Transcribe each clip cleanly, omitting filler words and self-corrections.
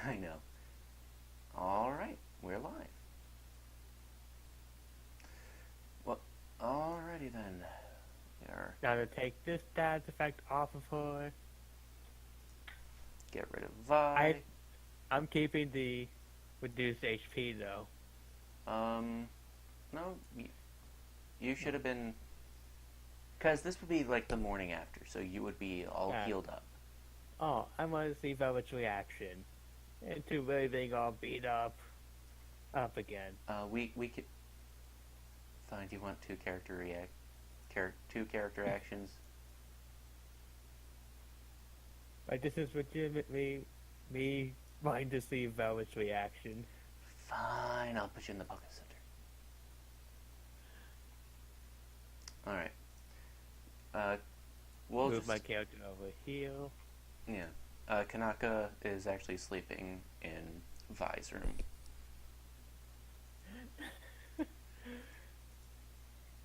I know. Alright, we're live. Well, alrighty then. We are... Now to take this status effect off of her, Get rid of Vi. I'm keeping the reduced HP though. No, you should have been... Because this would be like the morning after, so you would be all healed up. Oh, I want to see Velvet's reaction. And to really being all beat up again. We could... Fine, do you want two character actions? Like, this is legitimately me wanting to see Velvet's reaction. Fine, I'll put you in the Poké Center. Alright. We'll move my character over here. Yeah. Kanaka is actually sleeping in Vi's room.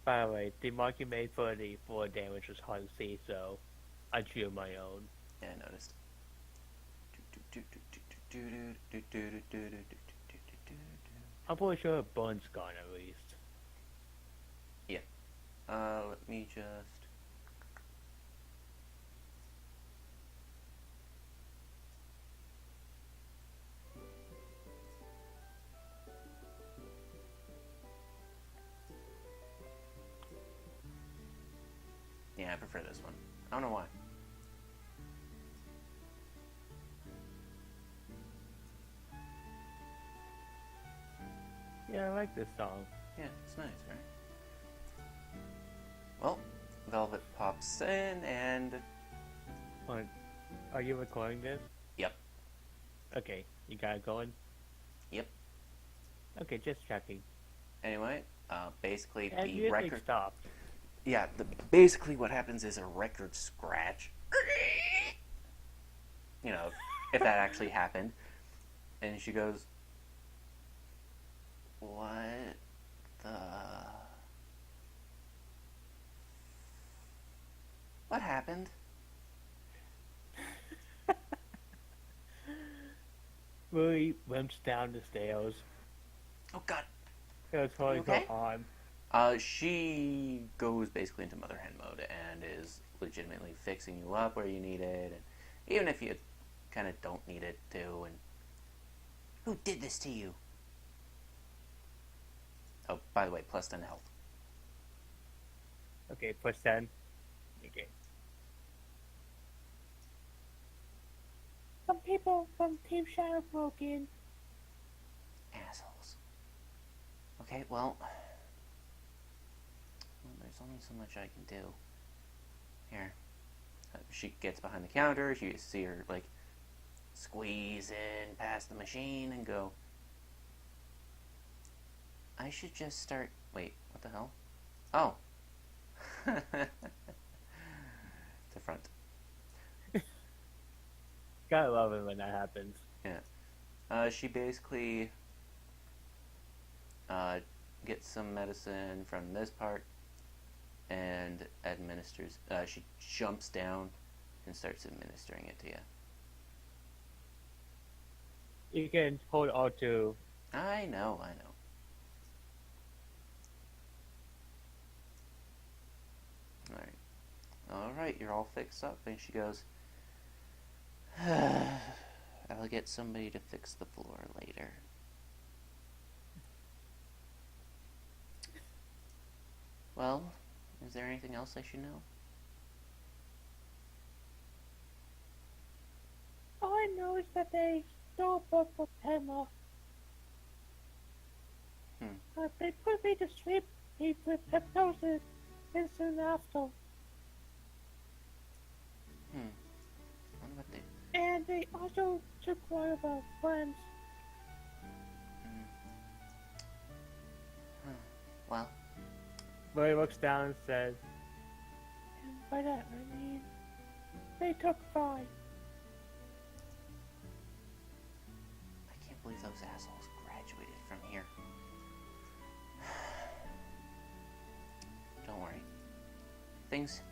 By the way, the mark you made for the 4 damage was hard to see, so I drew my own. Yeah, I noticed. I'm pretty sure her bun's gone at least. Yeah. Let me just... Yeah, I prefer this one. I don't know why. Yeah, I like this song. Yeah, it's nice, right? Well, Velvet pops in and... Are you recording this? Yep. Okay, you got it going? Yep. Okay, just checking. Anyway, basically And the record... stopped. Yeah, basically what happens is a record scratch. You know, if that actually happened. And she goes, what the... What happened? Really limps down the stairs. Oh god. It's holding her arm. She goes basically into mother hen mode and is legitimately fixing you up where you need it, and even if you kind of don't need it to. And who did this to you? Oh, by the way, plus 10 health. Okay, plus 10. Okay. Some people from Team Shadow broke in. Assholes. Okay, well, there's only so much I can do. Here. She gets behind the counter. You see her, like, squeeze in past the machine and go, I should just start... Wait, what the hell? Oh. To front. Gotta love it when that happens. Yeah. She basically gets some medicine from this part and administers... she jumps down and starts administering it to you. You can hold R2. I know. Alright, you're all fixed up. And she goes, I'll get somebody to fix the floor later. Well, is there anything else I should know? All I know is that they stole a book from Emma. They put me to sleep with hypnosis instant after. Wonder what they... And they also took one of our friends. Well... Murray looks down and says, and by that I mean, they took 5. I can't believe those assholes graduated from here. Don't worry. Things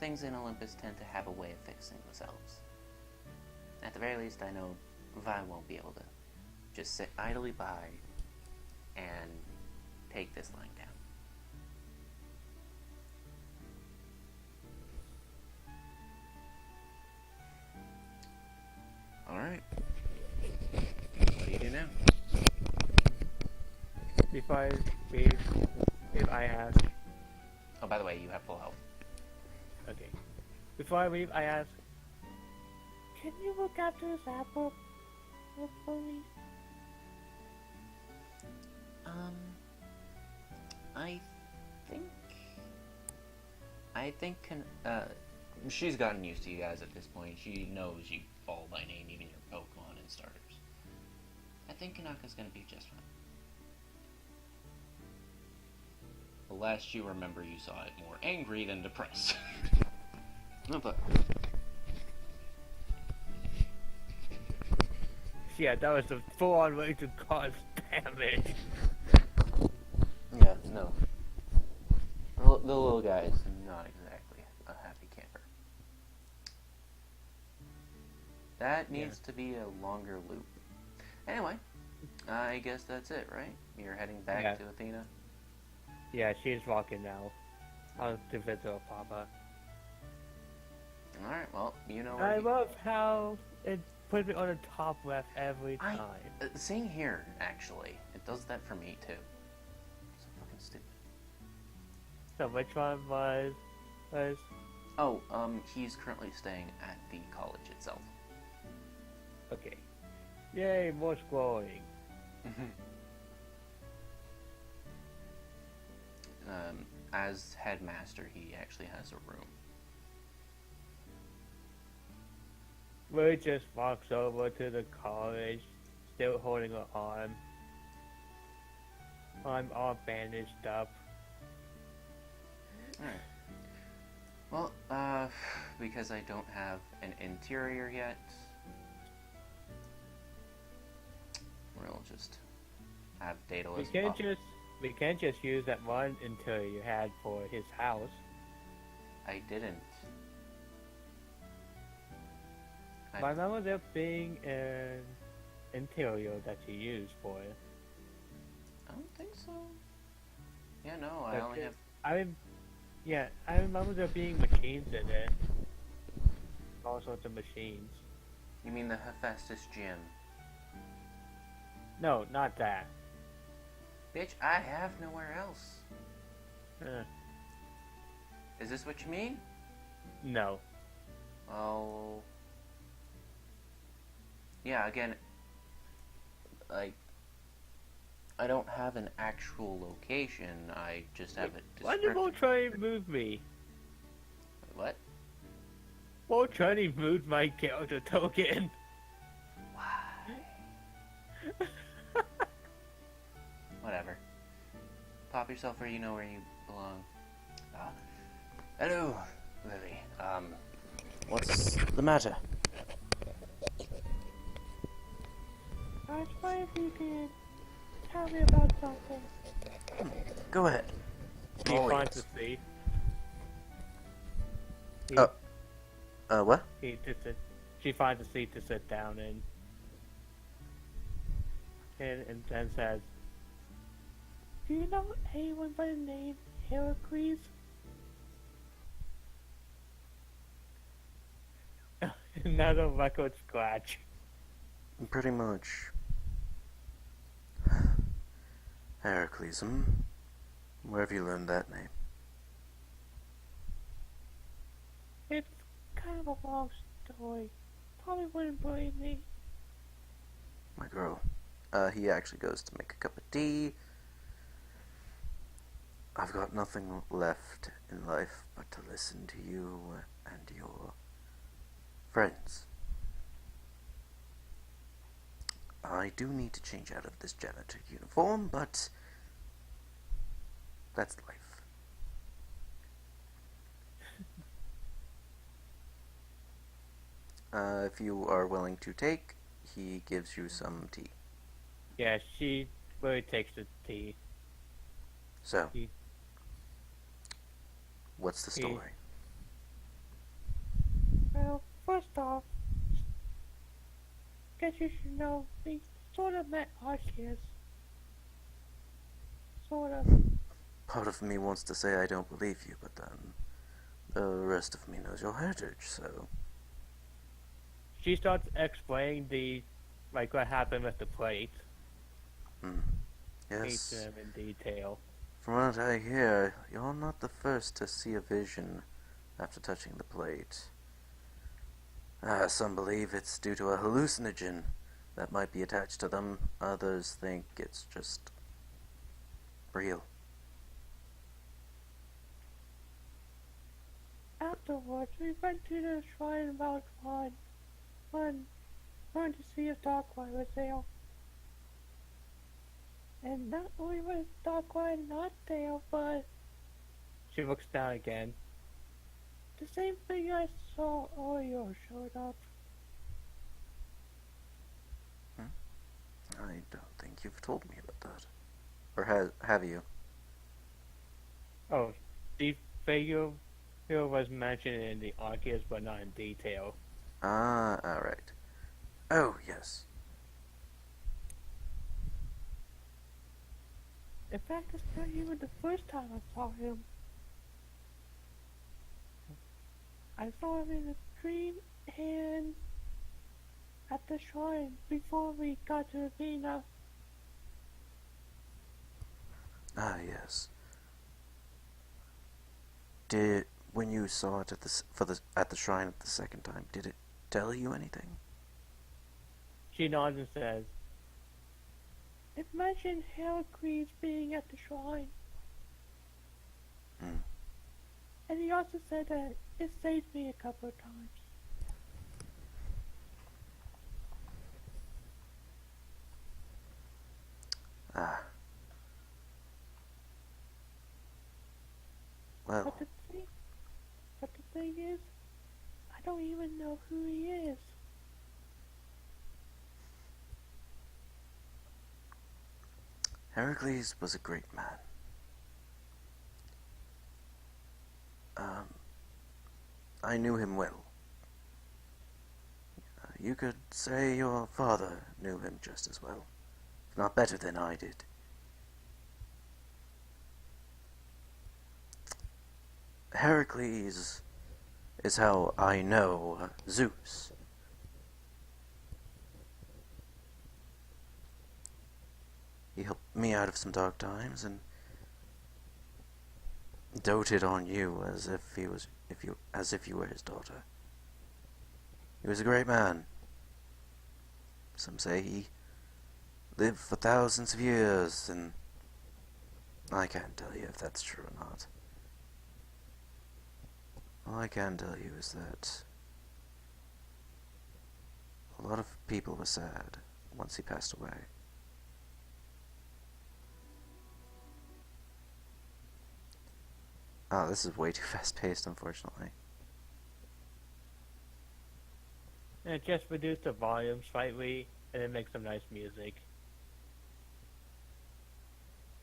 in Olympus tend to have a way of fixing themselves. At the very least, I know Vi won't be able to just sit idly by and take this line down. Alright. What do you do now? Before if I ask, Oh, by the way, you have full health. okay. Before I leave, I ask, can you look after this apple for me? I think she's gotten used to you guys at this point. She knows you all by name, even your Pokemon and starters. I think Kanaka's gonna be just fine. The last you remember, you saw it more angry than depressed. But Yeah, that was a full-on way to cause damage. yeah, no. The little guy is not exactly a happy camper. That needs to be a longer loop. Anyway, I guess that's it, right? You're heading back to Athena? Yeah, she's walking now. I'll give it to her papa. Alright, well, you know where I love how it puts it on the top left every time. Same here, actually. It does that for me, too. So fucking stupid. So which one was... Oh, he's currently staying at the college itself. Okay. Yay, more scrolling. As headmaster, he actually has a room. Ray just walks over to the college, still holding her arm. I'm all bandaged up. Alright. Well, because I don't have an interior yet, we'll just have Daedalus We can't just use that one interior you had for his house. I didn't. I remember there being an interior that you used for it. I don't think so. Yeah, no, I only have... I remember there being machines in it. All sorts of machines. You mean the Hephaestus Gym? No, not that. Bitch, I have nowhere else. Is this what you mean? No. Oh... Yeah, again, like, I don't have an actual location, I just have it Why description. you won't try and move me? What? Won't try and move my character token? Why? Whatever. Pop yourself where you know where you belong. Hello, Lily. What's the matter? I was wondering if you could tell me about something. Go ahead. He finds a seat. What? She finds a seat to sit down in. And then says, do you know anyone by the name Heracles? Another record scratch. Pretty much. Heracles, where have you learned that name? It's kind of a long story. Probably wouldn't believe me. My girl. He actually goes to make a cup of tea. I've got nothing left in life but to listen to you and your friends. I do need to change out of this janitor uniform, but that's life. If you are willing to take, he gives you some tea. Yeah, she really takes the tea. So, what's the story? Well, first off, guess you should know, we sort of met Arceus. Sort of. Part of me wants to say I don't believe you, but then the rest of me knows your heritage, so... She starts explaining what happened with the plate. Yes. Each of them in detail. From what I hear, you're not the first to see a vision after touching the plate. Some believe it's due to a hallucinogen that might be attached to them. Others think it's just real. Afterwards, we went to the shrine about one to see if Darkrai was there. And not only was Darkrai not there, but... She looks down again. The same thing I saw earlier showed up. I don't think you've told me about that. Or have you? Oh, the figure was mentioned in the Arceus, but not in detail. Ah, alright. Oh, yes. In fact, it's not even the first time I saw him. I saw him in a dream and at the shrine before we got to Arena. Ah, yes. When you saw it at the shrine at the second time, did it tell you anything? She nods and says, "It mentioned Heracles being at the shrine." And he also said that it saved me a couple of times. Ah. Well. But the thing is, I don't even know who he is. Heracles was a great man. I knew him well. You could say your father knew him just as well, if not better than I did. Heracles is how I know Zeus. He helped me out of some dark times and doted on you as if you were his daughter. He was a great man. Some say he lived for thousands of years, and I can't tell you if that's true or not. All I can tell you is that a lot of people were sad once he passed away. Oh, this is way too fast-paced, unfortunately. And just reduce the volume slightly, and then make some nice music.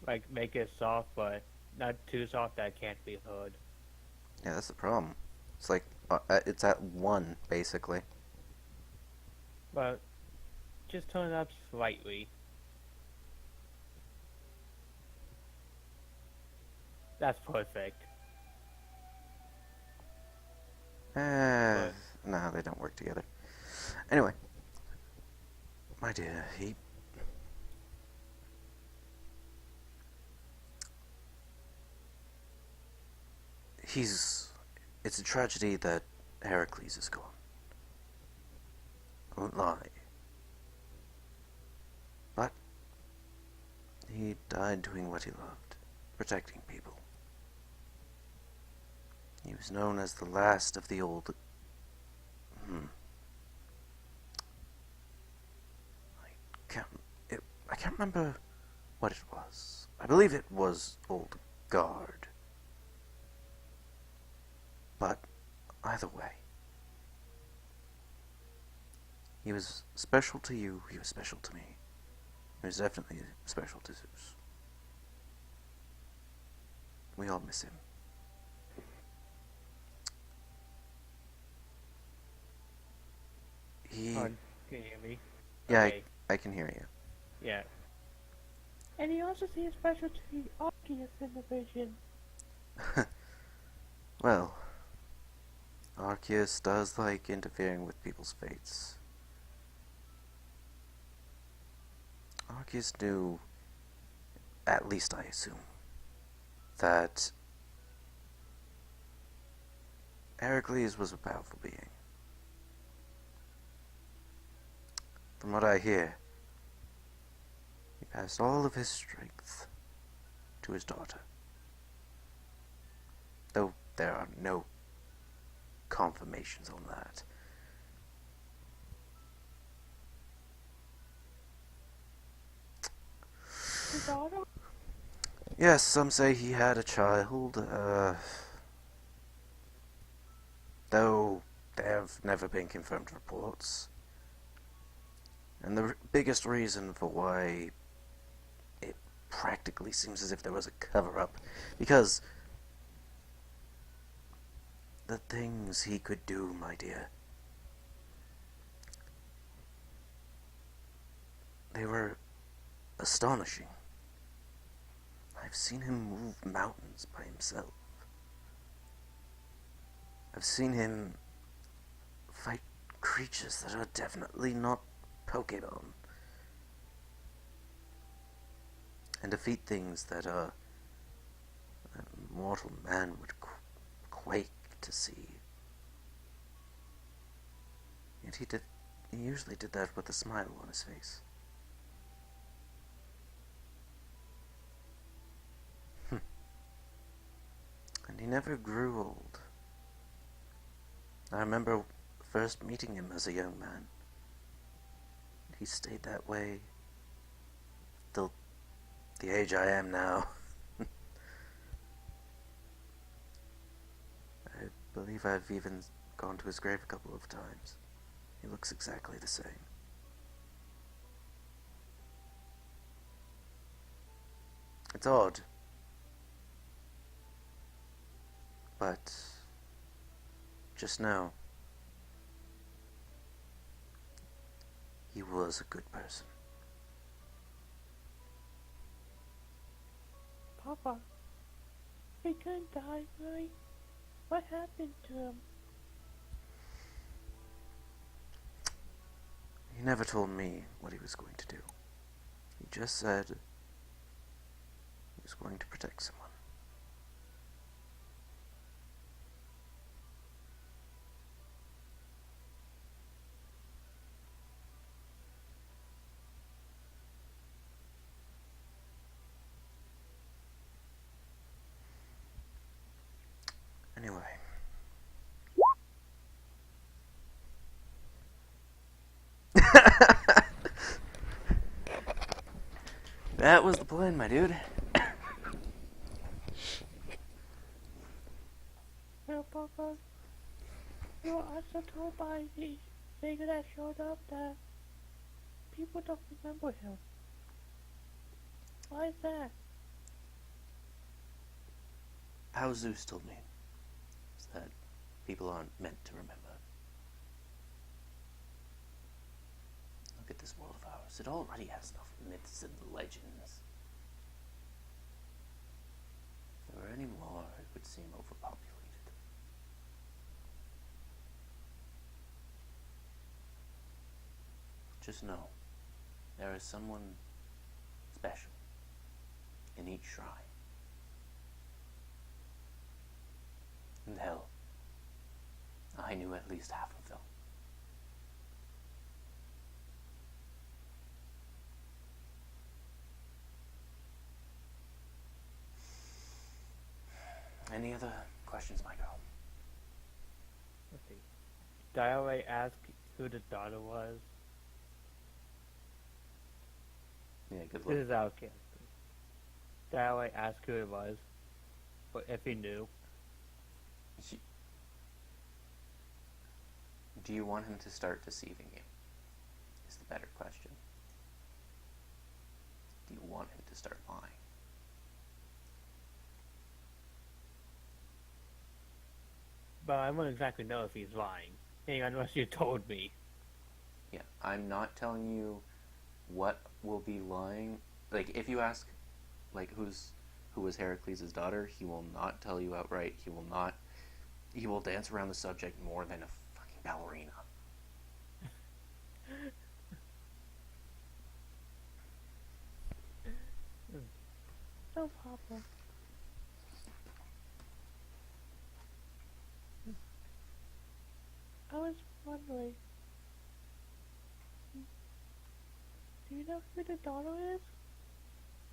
Like, make it soft, but not too soft that it can't be heard. Yeah, that's the problem. It's like, it's at 1, basically. But, just turn it up slightly. That's perfect. No, they don't work together. Anyway, my dear, it's a tragedy that Heracles is gone. I won't lie. But he died doing what he loved, protecting people. He was known as the last of the old... I can't remember what it was. I believe it was Old Guard. But either way, he was special to you, he was special to me. He was definitely special to Zeus. We all miss him. Can you hear me? Yeah, Okay. I can hear you. Yeah. And he also sees special to the Arceus in the vision. Well, Arceus does like interfering with people's fates. Arceus knew, at least I assume, that Heracles was a powerful being. From what I hear, he passed all of his strength to his daughter. Though there are no confirmations on that. His daughter? Yes, some say he had a child, though there have never been confirmed reports. And the biggest reason for why it practically seems as if there was a cover-up, because the things he could do, my dear, they were astonishing. I've seen him move mountains by himself. I've seen him fight creatures that are definitely not Pokemon. And defeat things that a mortal man would quake to see. Yet he usually did that with a smile on his face. And he never grew old. I remember first meeting him as a young man. He stayed that way till the age I am now. I believe I've even gone to his grave a couple of times. He looks exactly the same. It's odd. But just know, he was a good person. Papa, he couldn't die, right? What happened to him? He never told me what he was going to do. He just said he was going to protect someone. Anyway. That was the plan, my dude. Well, Papa, you were also told by the figure that showed up that people don't remember him. Why is that? How Zeus told me is that people aren't meant to remember. Look at this world of ours. It already has enough myths and legends. If there were any more, it would seem overpopulated. Just know, there is someone special in each shrine. And hell, I knew at least half of them. Any other questions, Michael? Let's see. Did I already ask who the daughter was? Yeah, good This luck. is out, Did I already ask who it was? But if he knew. Do you want him to start deceiving you? Is the better question. Do you want him to start lying? But I wouldn't exactly know if he's lying. Unless you told me. Yeah, I'm not telling you what will be lying. Like, if you ask, like, who was Heracles' daughter, he will not tell you outright. He will not. He will dance around the subject more than a fucking ballerina. No, Papa. I was wondering, do you know who the daughter is?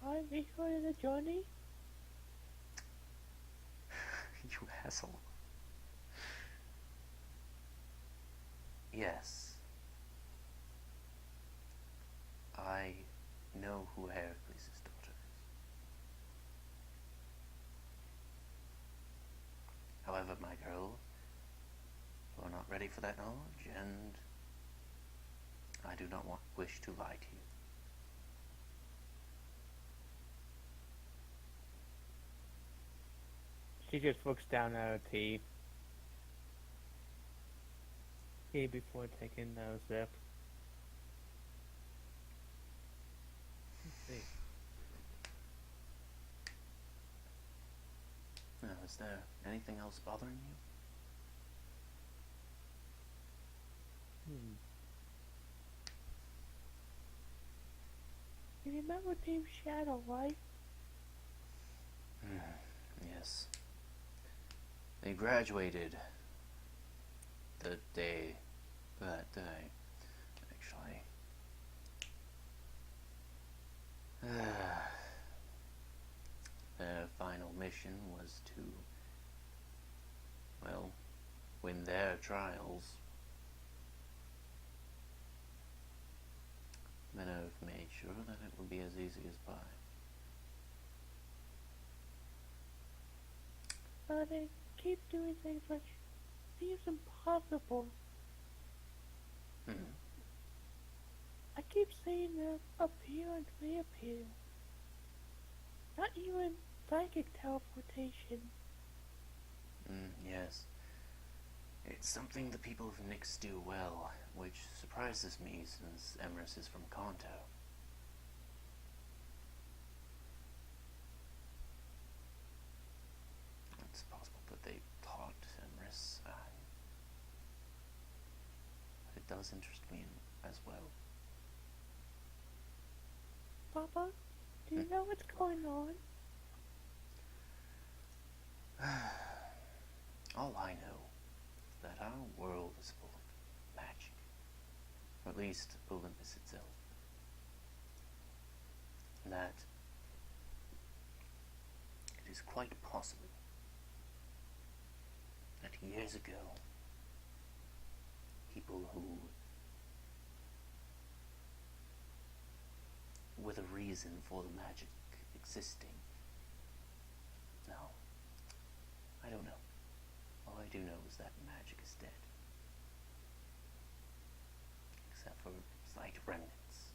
I'm equal in the journey? You asshole. Yes. I know who Heracles' daughter is. However, my girl, you are not ready for that knowledge, and I do not wish to lie to you. She just looks down at her tea. Tea before taking a sip. Let's see. Now, is there anything else bothering you? You remember Team Shadow, right? Yes. They graduated that day, actually. Their final mission was to, well, win their trials. Men have made sure that it would be as easy as pie. But they keep doing things which seems impossible. I keep seeing them appear and reappear. Not even psychic teleportation. Yes. It's something the people of Nyx do well, which surprises me since Emrys is from Kanto. It's possible that they taught Emrys, but it does interest me as well. Papa, do you know what's going on? All I know is that our world is full of magic. Or at least Olympus itself. And that it is quite possible that years ago, people who were the reason for the magic existing. No, I don't know. All I do know is that magic is dead. Except for slight remnants,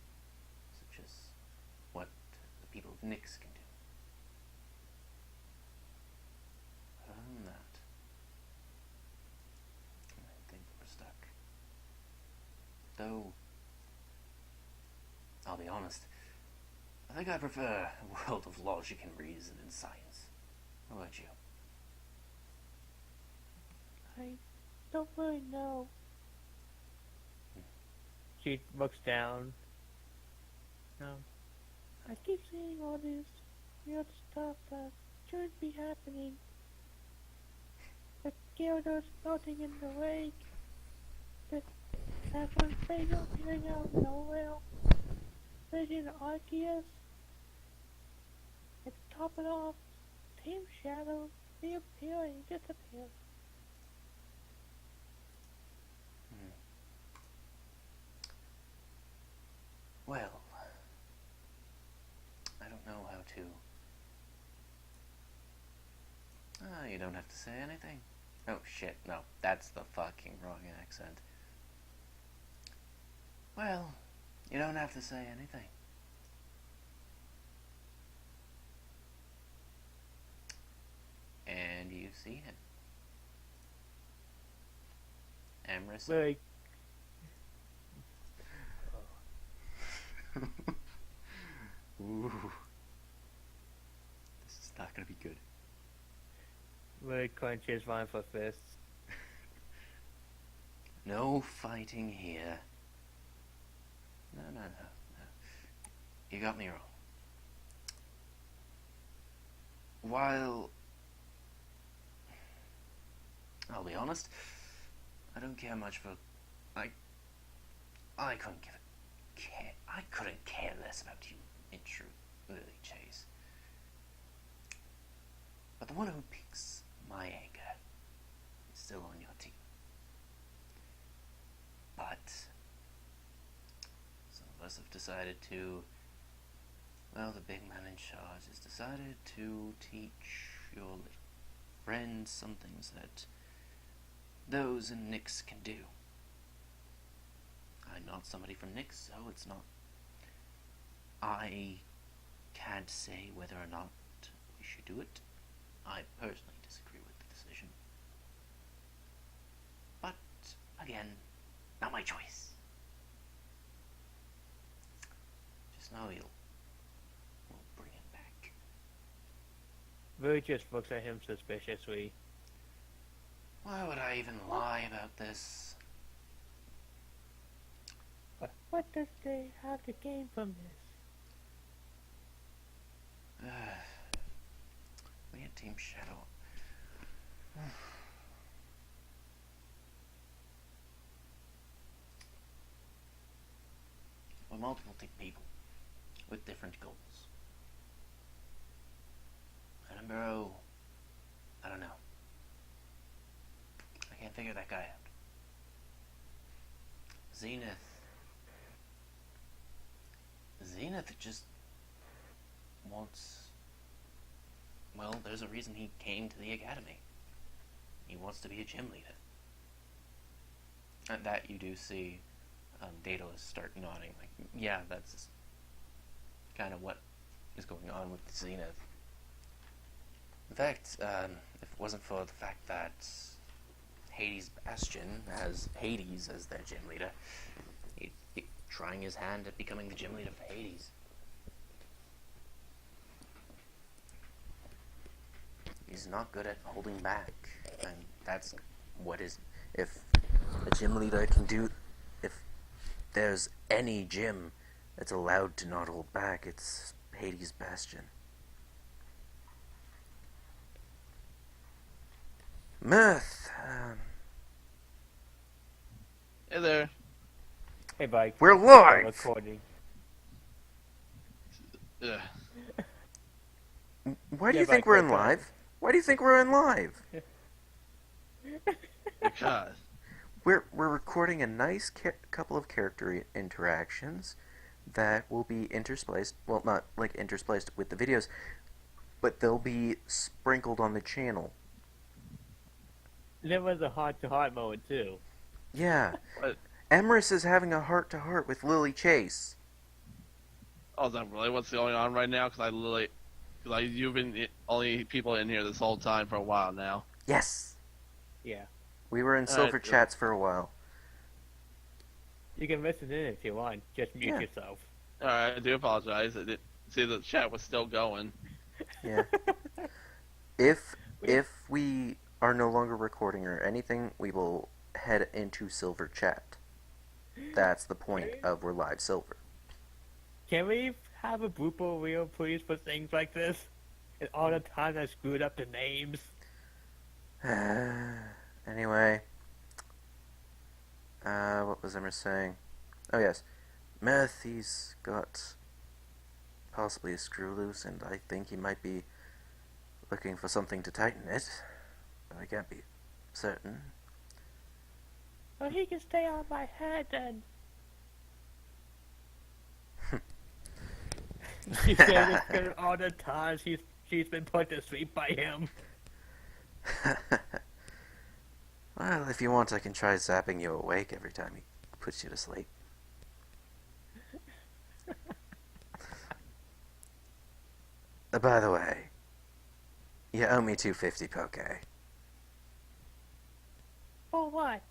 such as what the people of Nyx can do. But other than that, I think we're stuck. Though, I'll be honest, I think I prefer a world of logic and reason and science. How about you? I don't really know. She looks down. I keep seeing all this weird stuff that shouldn't be happening. The Gyarados melting in the lake. That one thing appearing out of nowhere. Vision Arceus. And to top it off, Team Shadow reappearing and disappearing. Well, I don't know how to. You don't have to say anything. Oh shit, no, that's the fucking wrong accent. Well, you don't have to say anything. And you see him. Emrys. Like, Ooh. This is not gonna be good. Really clenches one for fists. No fighting here. No. You got me wrong. While I'll be honest, I don't care much for I couldn't care less about you in truth, Lily Chase. But the one who piques my anger is still on your team. But some of us have decided to, well, the big man in charge has decided to teach your little friends some things that those in Nyx can do. I'm not somebody from Nyx, so it's not. I can't say whether or not we should do it. I personally disagree with the decision. But, again, not my choice. Just know we'll bring it back. Really just looks at him suspiciously. Why would I even lie about this? What does they have to gain from this? We had Team Shadow. We're multiple people with different goals. Edinburgh, I don't know. I can't figure that guy out. Zenith just wants... Well, there's a reason he came to the academy. He wants to be a gym leader. And that you do see Daedalus start nodding. Like, yeah, that's kind of what is going on with Zenith. In fact, if it wasn't for the fact that Hades Bastion has Hades as their gym leader, he'd be trying his hand at becoming the gym leader for Hades. He's not good at holding back, and that's what is... If a gym leader can do... If there's any gym that's allowed to not hold back, it's Hades Bastion. Mirth! Hey there. Hey, Mike. We're live! Recording. Ugh. Why do Yeah, you think Mike, we're in what's up? live? Why do you think we're in live? Because. We're recording a nice couple of character interactions that will be interspliced, well, not like interspliced with the videos, but they'll be sprinkled on the channel. There was a heart-to-heart moment, too. Yeah. What? Emrys is having a heart-to-heart with Lily Chase. Oh, is that really what's going on right now? Because you've been the only people in here this whole time for a while now. Yes! Yeah. We were in silver chats for a while. You can listen in if you want. Just mute yourself. Alright, I do apologize. I didn't see the chat was still going. Yeah. If we are no longer recording or anything, we will head into silver chat. That's the point of We're Live Silver. Can we have a blooper reel, please, for things like this? And all the times I screwed up the names. Anyway. What was Emma saying? Oh, yes. Meth, he's got possibly a screw loose, and I think he might be looking for something to tighten it. But I can't be certain. Well, he can stay on my head, then. She said it's been all the times she's been put to sleep by him. Well, if you want, I can try zapping you awake every time he puts you to sleep. By the way, you owe me $250 Poke. For what?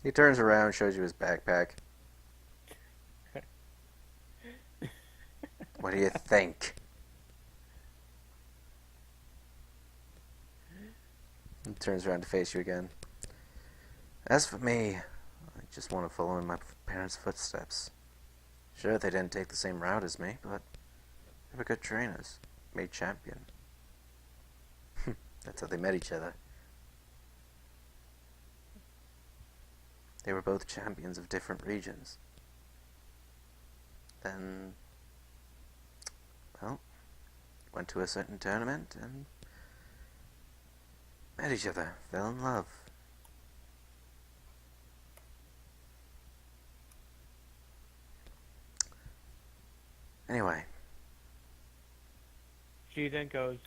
He turns around, shows you his backpack. What do you think? He turns around to face you again. As for me, I just want to follow in my parents' footsteps. Sure, they didn't take the same route as me, but they were good trainers. Made champion. That's how they met each other. They were both champions of different regions. Then, well, went to a certain tournament and met each other, fell in love. Anyway. She then goes,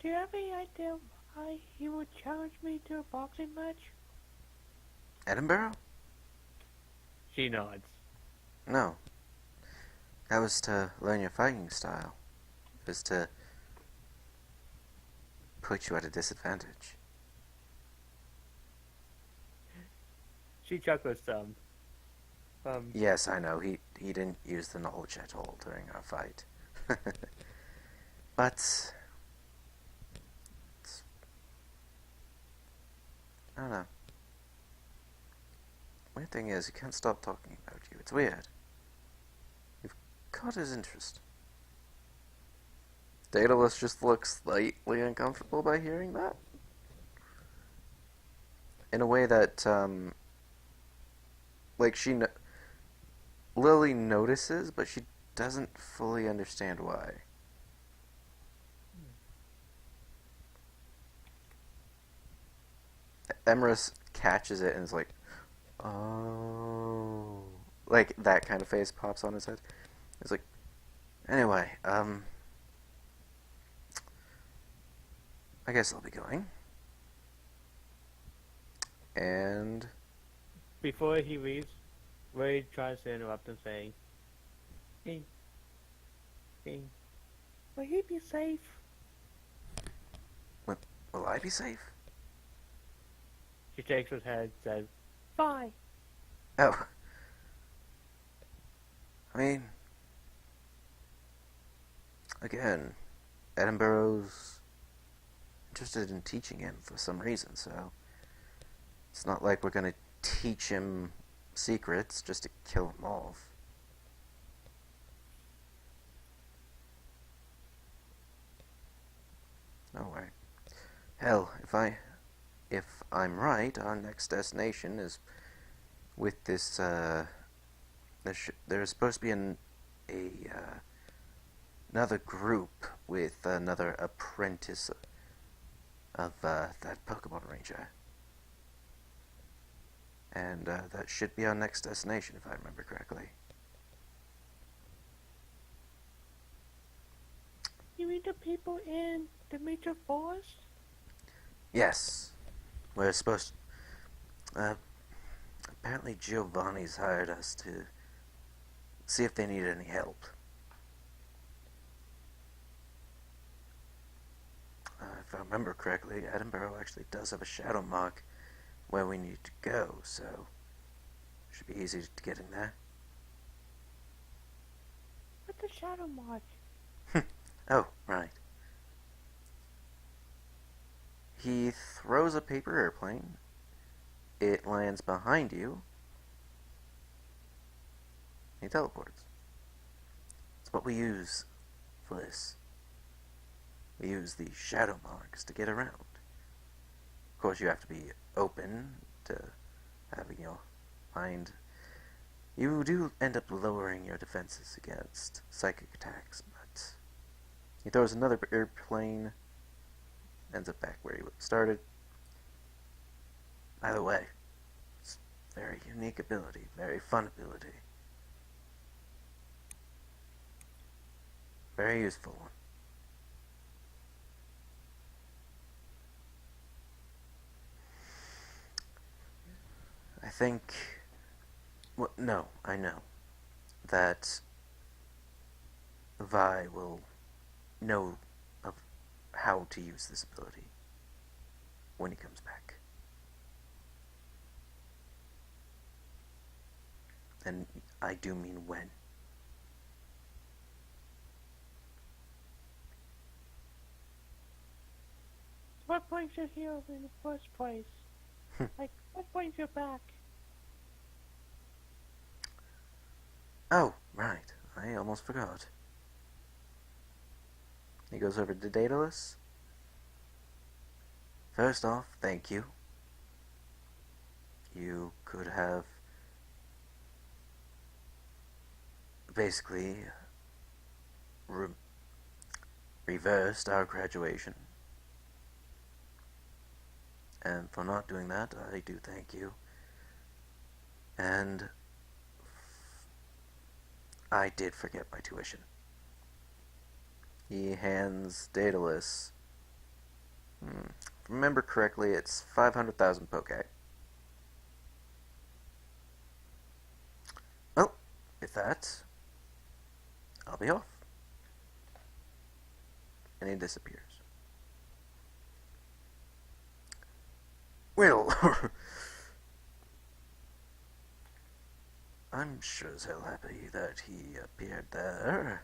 do you have any idea why he would challenge me to a boxing match? Edinburgh? She nods. No. That was to learn your fighting style. It was to put you at a disadvantage. She chuckles some. Yes, I know. He didn't use the knowledge at all during our fight. But I don't know. Weird thing is, he can't stop talking about you. It's weird. You've caught his interest. Daedalus just looks slightly uncomfortable by hearing that. In a way that, like Lily notices, but she doesn't fully understand why. Emrys catches it and is like, oh. Like, that kind of face pops on his head. It's like, anyway, I guess I'll be going. And before he leaves, Ray tries to interrupt him, saying, Hey, will he be safe? will I be safe? She shakes her head and says, bye. Oh. I mean, again, Edinburgh's interested in teaching him for some reason, so it's not like we're gonna teach him secrets just to kill him off. No way. Hell, if I'm right, our next destination is with this, there's supposed to be another group with another apprentice of that Pokemon Ranger. And that should be our next destination, if I remember correctly. You mean the people in the Major Forest? Yes. We're supposed to... apparently Giovanni's hired us to see if they need any help. If I remember correctly, Edinburgh actually does have a shadow mark where we need to go, so it should be easy to get in there. What's the shadow mark? Oh, right. He throws a paper airplane. It lands behind you. He teleports. It's what we use for this. We use the shadow marks to get around. Of course, you have to be open to having your mind. You do end up lowering your defenses against psychic attacks, but he throws another airplane, ends up back where he started. Either way, it's a very unique ability, very fun ability. Very useful one. I think... Well, no, I know that Vi will know of how to use this ability when he comes back. And I do mean when brings you here in the first place? Like, what brings you back? Oh, right. I almost forgot. He goes over to Daedalus. First off, thank you. You could have basically reversed our graduation. And for not doing that, I do thank you. And I did forget my tuition. He hands Daedalus, if I remember correctly, it's 500,000 poke. Well, with that, I'll be off. And he disappears. Well, I'm sure as hell happy that he appeared there.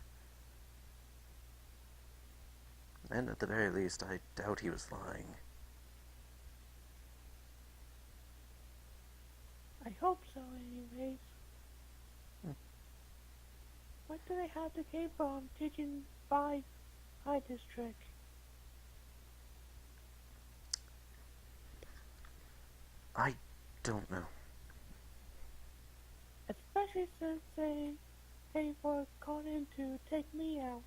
And at the very least, I doubt he was lying. I hope so, anyways. What do they have to keep from teaching by this trick? I don't know. Especially since they were called in to take me out.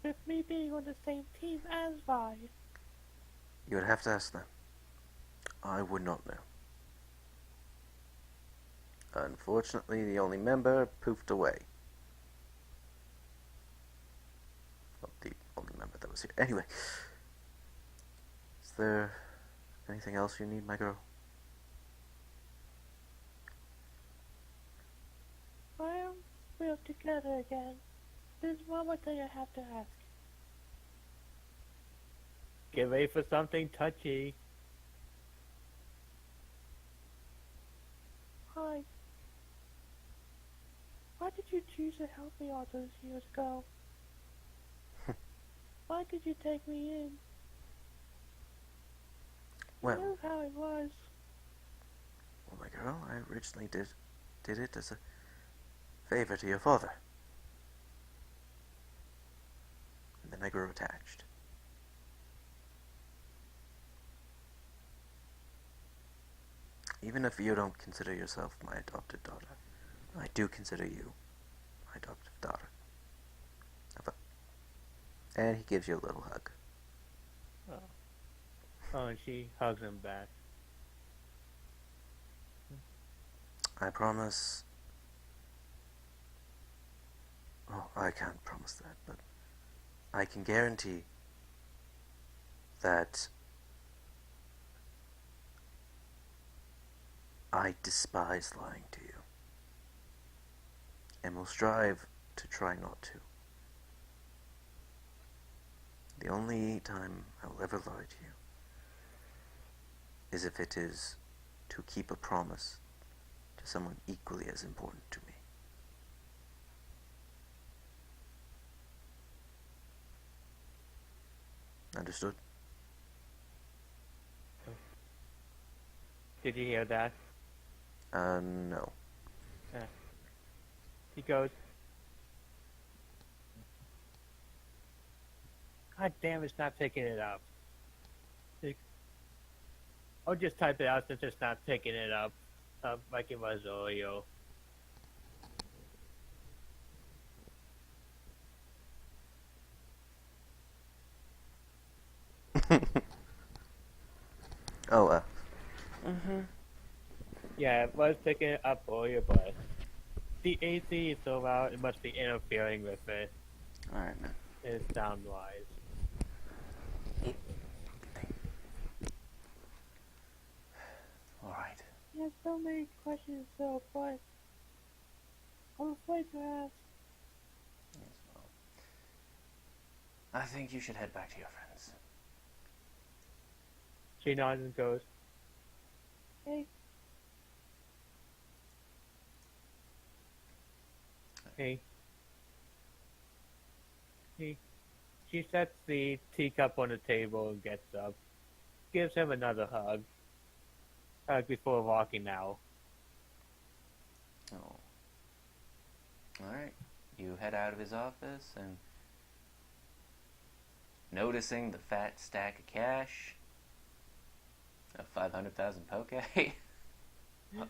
With me being on the same team as Vi. You would have to ask them. I would not know. Unfortunately, the only member poofed away. Well, the only member that was here. Anyway. Is there anything else you need, my girl? Well, we're together again. There's one more thing I have to ask. Get ready for something touchy. Hi. Why did you choose to help me all those years ago? Why did you take me in? Well, You knew how it was. well, my girl, I originally did it as a favor to your father. And then I grew attached. Even if you don't consider yourself my adopted daughter, I do consider you my adoptive daughter. And he gives you a little hug. Oh, and she hugs him back. I promise... Oh, I can't promise that, but I can guarantee that I despise lying to you, and will strive to try not to. The only time I will ever lie to you is if it is to keep a promise to someone equally as important to me. Understood? Did you hear that? No. He goes, God damn, it's not picking it up. I'll just type it out since it's not picking it up. Like it was earlier. Oh, Yeah, it was picking it up earlier, but the AC is so loud, it must be interfering with it. Alright, man. It's sound-wise. Alright. You have so many questions, so, but I'm afraid to ask. Yes, well, I think you should head back to your friends. She nods and goes, Hey, hey. Hey. She sets the teacup on the table and gets up. Gives him another hug. Before walking out. Oh. Alright. You head out of his office and noticing the fat stack of cash of 500,000 poke. Fuck.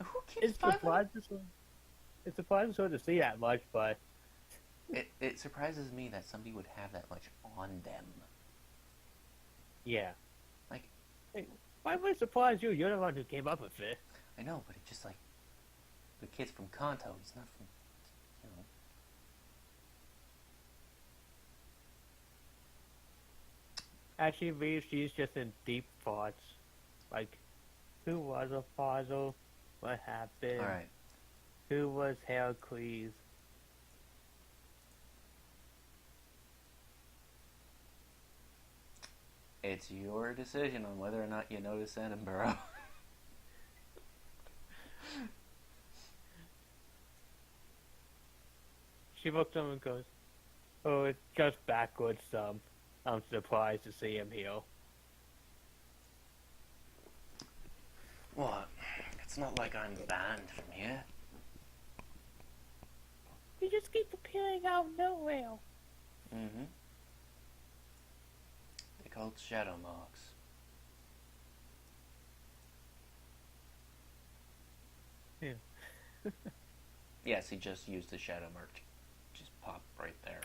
Who keeps It's 500? surprising sort to see that much, but It surprises me that somebody would have that much on them. yeah. Like, Hey, why would it surprise you? You're the one who came up with it. I know, but it's just like the kid's from Kanto. He's not from, you know. Actually, Reeve, she's just in deep thoughts. Like, who was a father? What happened? All right. Who was Heracles? It's your decision on whether or not you notice Edinburgh. She looks at him and goes, "Oh, it's just backwards some. I'm surprised to see him here." What? It's not like I'm banned from here. You just keep appearing out of nowhere. Mm-hmm. They're called shadow marks. Yeah. Yes, he just used the shadow mark to just pop right there.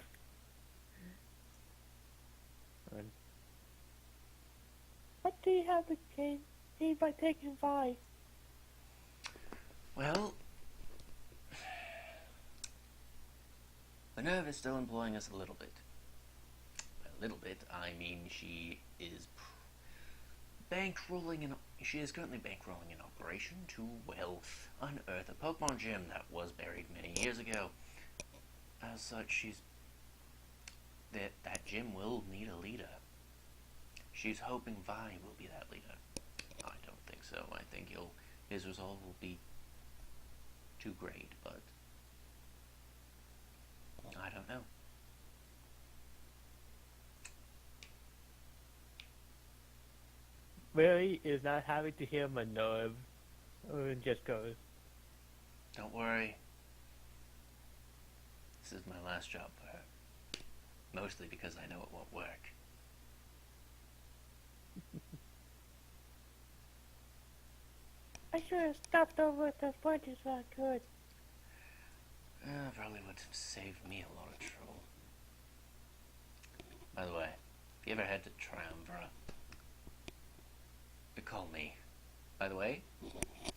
What do you have to gain by taking Vi? Well, Minerva is still employing us a little bit. A little bit, I mean she is she is currently bankrolling an operation to, well, unearth a Pokemon gym that was buried many years ago. As such, that gym will need a leader. She's hoping Vi will be that leader. I don't think so. I think his resolve will be too great, but I don't know. Really is not happy to hear Minerva, and just goes, Don't worry. This is my last job for her. Mostly because I know it won't work. I should have stopped over at the bunches if I could. Probably would have saved me a lot of trouble. By the way, if you ever head to Triumvira, call me. By the way,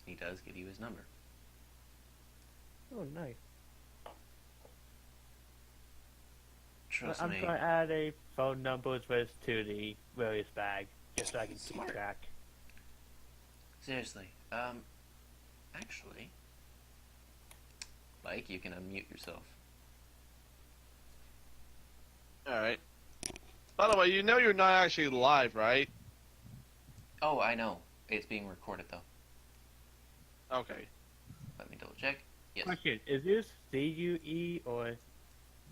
he does give you his number. "Oh, nice." Trust I'm me. going to add a phone numbers list to the various bag, just so I can keep Smart. track. Seriously. Actually, Mike, you can unmute yourself. Alright. By the way, you know you're not actually live, right? Oh, I know. It's being recorded, though. Okay. Let me double check. Yes. Question, is this ZUE or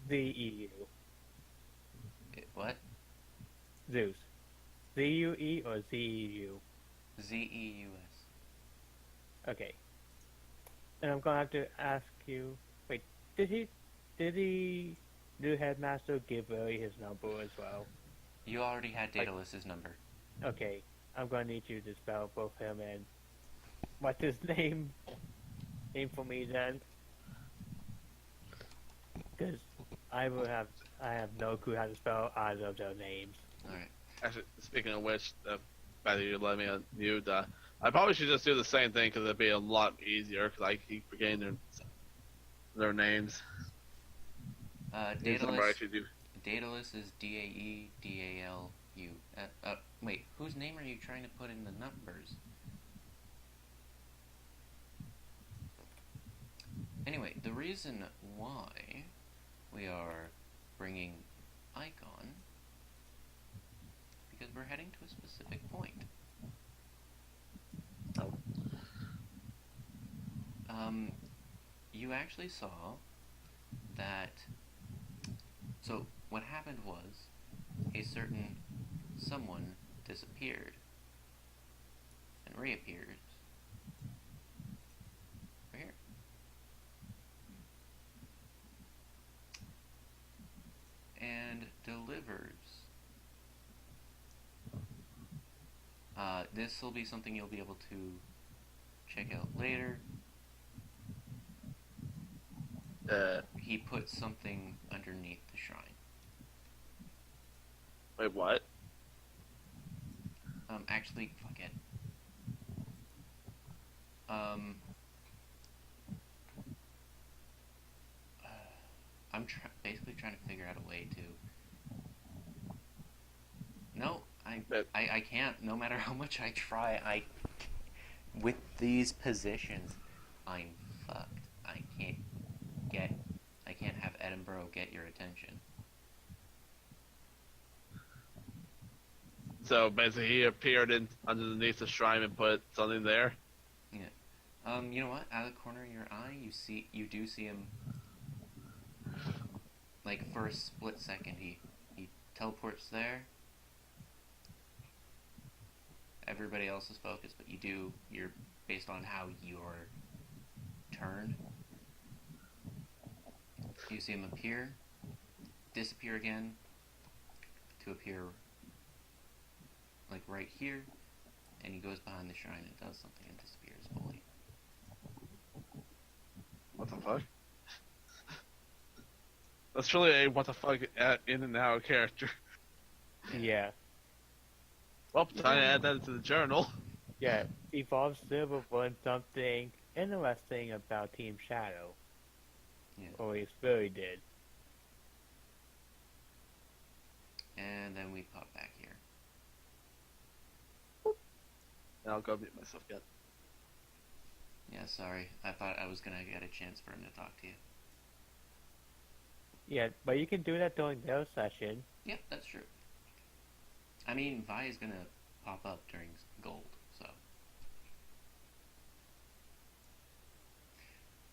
ZEU? What? Zeus. ZUE or ZEU? ZEUS. Okay. And I'm gonna have to ask you. Wait, did the new headmaster give Willie his number as well? You already had Daedalus's number. Okay, I'm gonna need you to spell both him and what's his name? Name for me then, because I have no clue how to spell either of their names. Alright. Actually, speaking of which, whether you let me unmute, I probably should just do the same thing because it'd be a lot easier because I keep forgetting their names. Daedalus is D-A-E-D-A-L-U. Wait, whose name are you trying to put in the numbers? Anyway, the reason why we are bringing Ike on because we're heading to a specific point. You actually saw that. So what happened was a certain someone disappeared and reappears right here. And delivers. This will be something you'll be able to check out later. He put something underneath the shrine. Wait, what? Actually, fuck it. I'm basically trying to figure out a way to. No, I can't. No matter how much I try, with these positions, I'm fucked. I can't have Edinburgh get your attention. So basically, he appeared underneath the shrine and put something there. Yeah. You know what? Out of the corner of your eye, you do see him. Like for a split second, he teleports there. Everybody else is focused, but you're based on how you're turned. You see him appear, disappear again, to appear like right here, and he goes behind the shrine and does something and disappears fully. What the fuck? That's really a what the fuck in and out character. Yeah. Well, time to add that to the journal. Yeah. Evolved Silver learned something interesting about Team Shadow. Yeah. Or at least Billy did. And then we pop back here. And I'll go mute myself again. Yeah, sorry. I thought I was gonna get a chance for him to talk to you. Yeah, but you can do that during their session. Yep, that's true. I mean, Vi is gonna pop up during gold, so.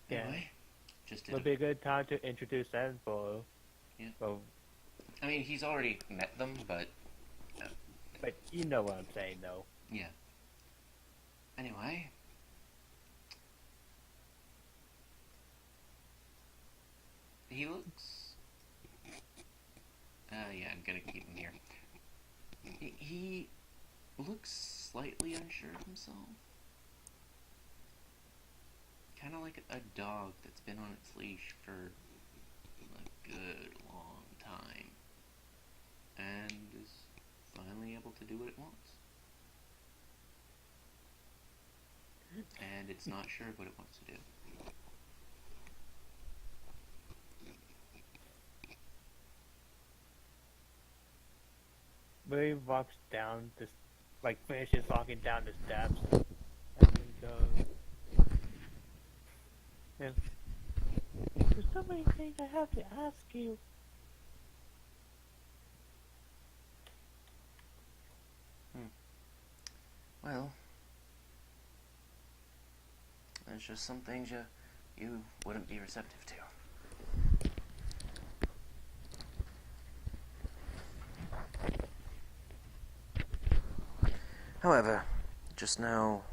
Yeah. Anyway, just It'll be a good time to introduce Edinburgh. Yeah. So, I mean, he's already met them, but but you know what I'm saying, though. yeah. Anyway. He looks. Yeah, I'm gonna keep him here. He looks slightly unsure of himself. Kind of like a dog that's been on its leash for a good long time. And is finally able to do what it wants. And it's not sure what it wants to do. Billy walks down this, like finishes walking down the steps, and then goes. And there's so many things I have to ask you. Well, there's just some things you wouldn't be receptive to. However, just know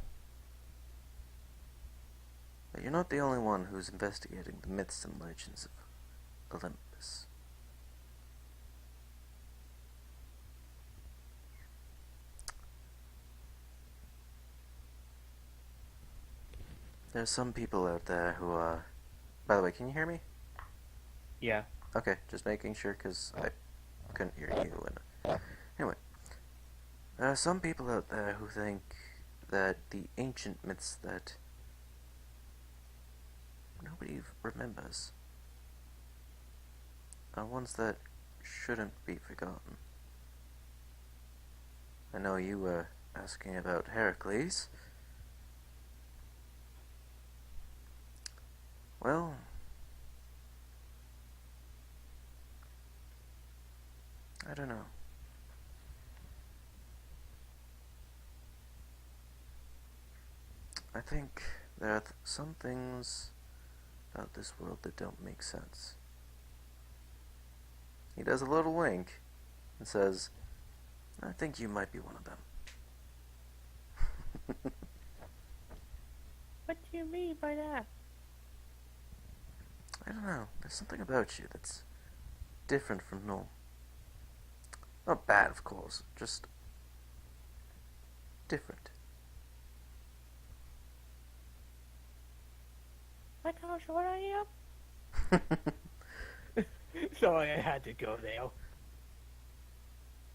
that you're not the only one who's investigating the myths and legends of Olympus. There's some people out there who are... By the way, can you hear me? Yeah. Okay, just making sure, because I couldn't hear you. And anyway, there are some people out there who think that the ancient myths that nobody remembers are ones that shouldn't be forgotten. I know you were asking about Heracles. Well, I don't know. I think there are some things about this world that don't make sense. He does a little wink and says, I think you might be one of them. What do you mean by that? I don't know. There's something about you that's different from normal. Not bad, of course. Just different. Like how short I am? Sorry, I had to go there.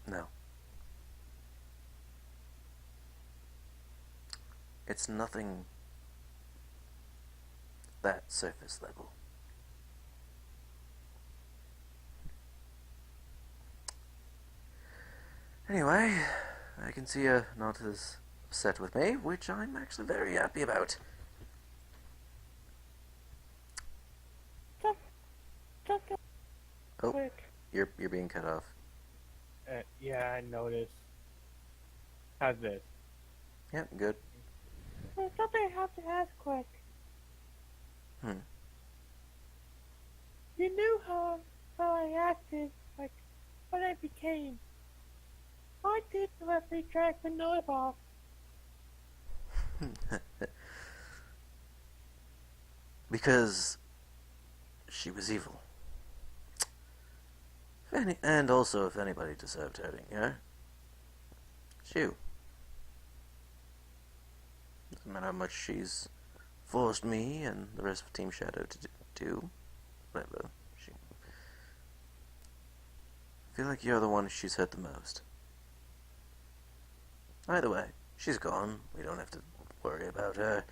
No. It's nothing that surface level. Anyway, I can see you're not as upset with me, which I'm actually very happy about. Just Oh, quick. you're being cut off. Yeah, I noticed. How's this? Yep, good. There's something I have to ask quick. You knew how I acted, like, what I became. Why did the referee drag the nose off? Because she was evil. And also, if anybody deserved hurting her, it's you. Doesn't matter how much she's forced me and the rest of Team Shadow to do. Whatever. I feel like you're the one she's hurt the most. Either way, she's gone. We don't have to worry about her.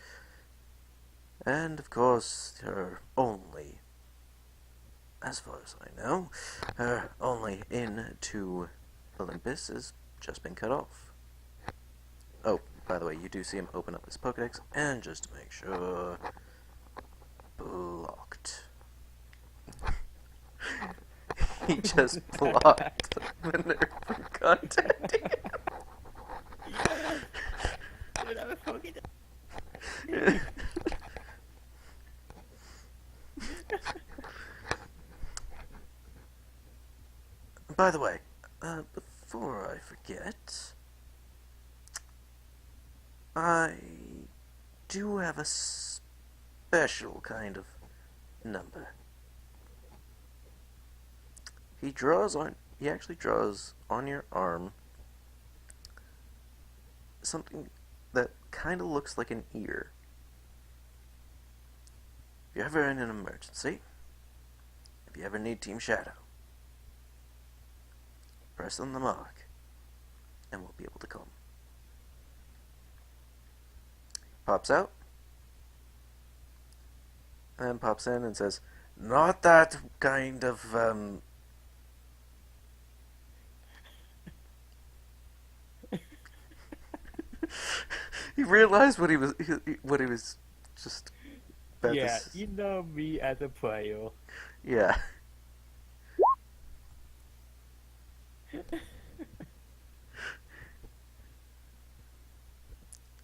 And, of course, her only, as far as I know, her only in to Olympus has just been cut off. Oh, by the way, you do see him open up his Pokedex, and just to make sure, blocked. He just blocked the nerve from contacting him. Dude, I was fucking... By the way, before I forget, I do have a special kind of number. He actually draws on your arm something that kind of looks like an ear. If you're ever in an emergency, if you ever need Team Shadow, press on the mark, and we'll be able to come. Pops out, and then pops in and says, not that kind of, He realized what he was just about to Yeah, you know me as a player. Yeah.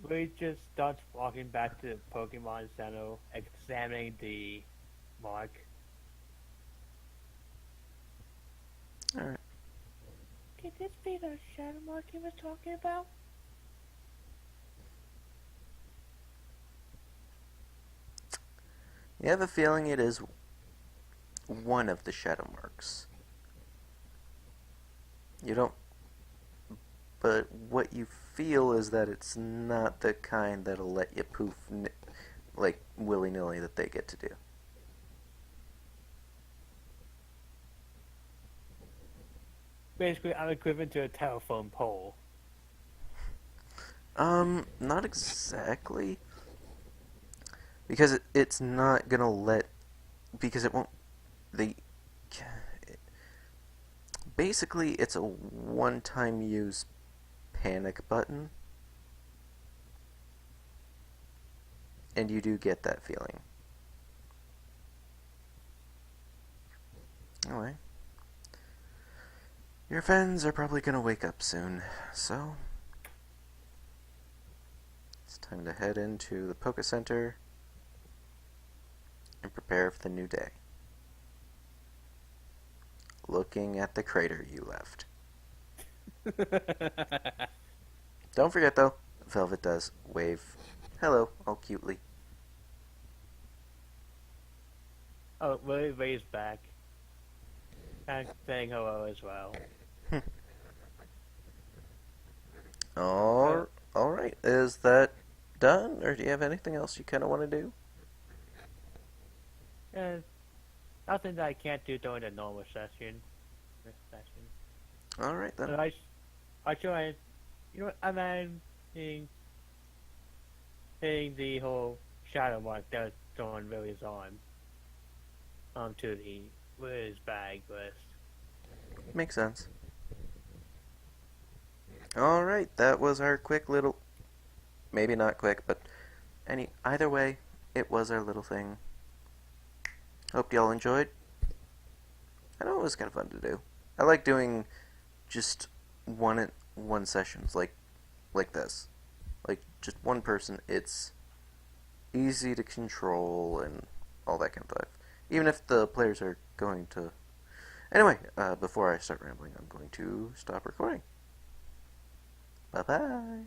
We just start walking back to the Pokemon Center, examining the mark. Alright. Could this be the shadow mark he was talking about? You have a feeling it is one of the shadow marks. You don't... But what you feel is that it's not the kind that'll let you poof, like, willy-nilly that they get to do. Basically, I'm equivalent to a telephone pole. Not exactly. Because it's not gonna let... Because it won't... Basically, it's a one-time use panic button. And you do get that feeling. Anyway. Your friends are probably gonna wake up soon, so... It's time to head into the Poké Center and prepare for the new day. looking at the crater you left. Don't forget, though, Velvet does wave hello all cutely. Oh, Willie waves back. And saying hello as well. Alright, is that done, or do you have anything else you kind of want to do? And nothing that I can't do during the normal session. This session. Alright then. But I try, and then hitting the whole shadow mark that's on Willie's arm. To the Willie's bag list. Makes sense. Alright, that was our quick little... Maybe not quick, but either way, it was our little thing. Hope y'all enjoyed. I know it was kind of fun to do. I like doing just one sessions like this. Like, just one person. It's easy to control and all that kind of stuff. Even if the players are going to... Anyway, before I start rambling, I'm going to stop recording. Bye-bye.